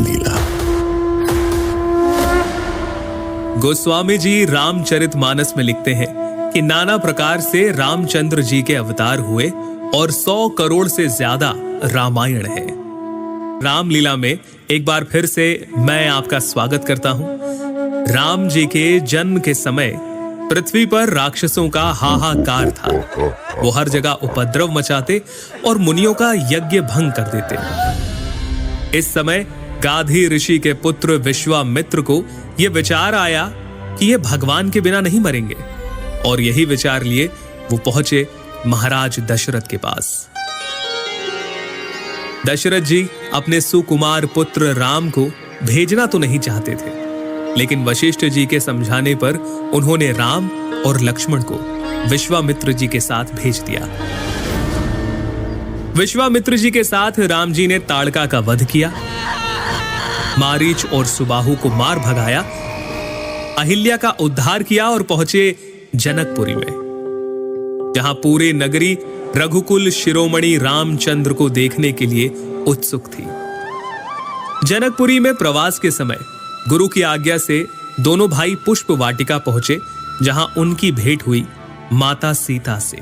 रामलीला। गोस्वामी जी रामचरितमानस में लिखते हैं कि नाना प्रकार से रामचंद्र जी के अवतार हुए और 100 करोड़ से ज्यादा रामायण है। रामलीला में एक बार फिर से मैं आपका स्वागत करता हूं। राम जी के जन्म के समय पृथ्वी पर राक्षसों का हाहाकार था। वो हर जगह उपद्रव मचाते और मुनियों का यज्ञ भंग कर देते। इस समय गाधी ऋषि के पुत्र विश्वामित्र को यह विचार आया कि ये भगवान के बिना नहीं मरेंगे, और यही विचार लिए वो पहुंचे महाराज दशरथ के पास। दशरथ जी अपने सुकुमार पुत्र राम को भेजना तो नहीं चाहते थे, लेकिन वशिष्ठ जी के समझाने पर उन्होंने राम और लक्ष्मण को विश्वामित्र जी के साथ भेज दिया। विश्वामित्र जी के साथ राम जी ने ताड़का का वध किया, मारीच और सुबाहु को मार भगाया, अहिल्या का उद्धार किया और पहुंचे जनकपुरी में, जहां पूरे नगरी रघुकुल शिरोमणि रामचंद्र को देखने के लिए उत्सुक थी। जनकपुरी में प्रवास के समय गुरु की आज्ञा से दोनों भाई पुष्प वाटिका पहुंचे, जहां उनकी भेंट हुई माता सीता से।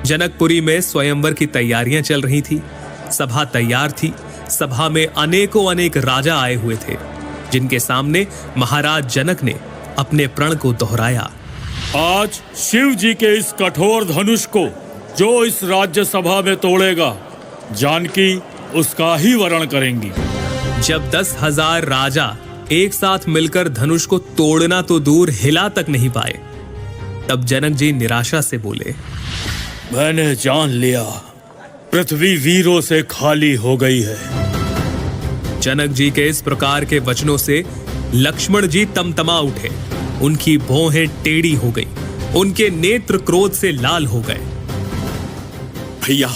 जनकपुरी में स्वयंवर की तैयारियां चल रही थी। सभा तैयार थी। सभा में अनेक राजा आए हुए थे, जिनके सामने महाराज जनक ने अपने प्रण को दोहराया। आज शिव जी के इस कठोर धनुष को जो इस राज्य सभा में तोड़ेगा, जानकी उसका ही वरण करेंगी। जब 10,000 राजा एक साथ मिलकर धनुष को तोड़ना तो दूर हिला तक नहीं पाए, तब जनक जी निराशा से बोले, मैंने जान लिया, पृथ्वी वीरों से खाली हो गई है। जनक जी के इस प्रकार के वचनों से लक्ष्मण जी तमतमा उठे। उनकी भौहें टेढ़ी हो गई, उनके नेत्र क्रोध से लाल हो गए। भैया,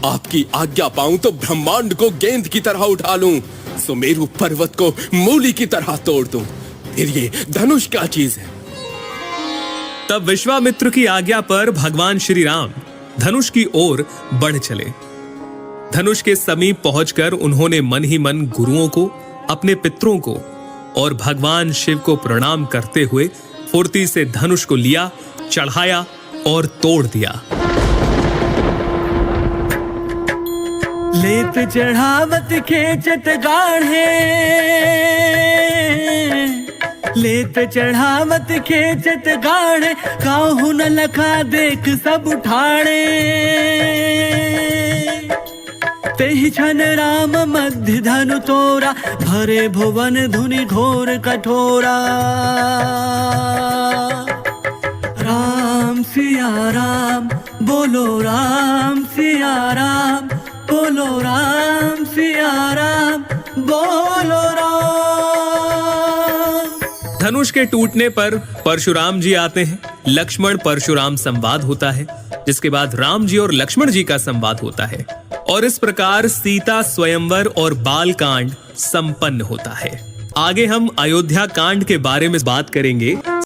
आपकी आज्ञा पाऊं तो ब्रह्मांड को गेंद की तरह उठा लूं, सुमेरु पर्वत को मूली की तरह तोड़ दूं, फिर ये धनुष क्या चीज है। तब विश्वामित्र की आज्ञा पर भगवान श्री राम धनुष की ओर बढ़ चले। धनुष के समीप पहुंचकर उन्होंने मन ही मन गुरुओं को, अपने पितरों को और भगवान शिव को प्रणाम करते हुए फुर्ती से धनुष को लिया, चढ़ाया और तोड़ दिया। लेत चढ़ावत खेचत गाढ़े, लेत चढ़ावत खेचत गाढ़े, काहू न लखा देख सब उठाड़े। तेहि छन राम मध्य धनु तोरा, भरे भुवन धुनि घोर कठोरा। राम सिया राम बोलो, राम सिया राम बोलो, राम सिया राम बोलो राम। धनुष के टूटने पर परशुराम जी आते हैं। लक्ष्मण परशुराम संवाद होता है, जिसके बाद राम जी और लक्ष्मण जी का संवाद होता है, और इस प्रकार सीता स्वयंवर और बाल कांड संपन्न होता है। आगे हम अयोध्या कांड के बारे में बात करेंगे।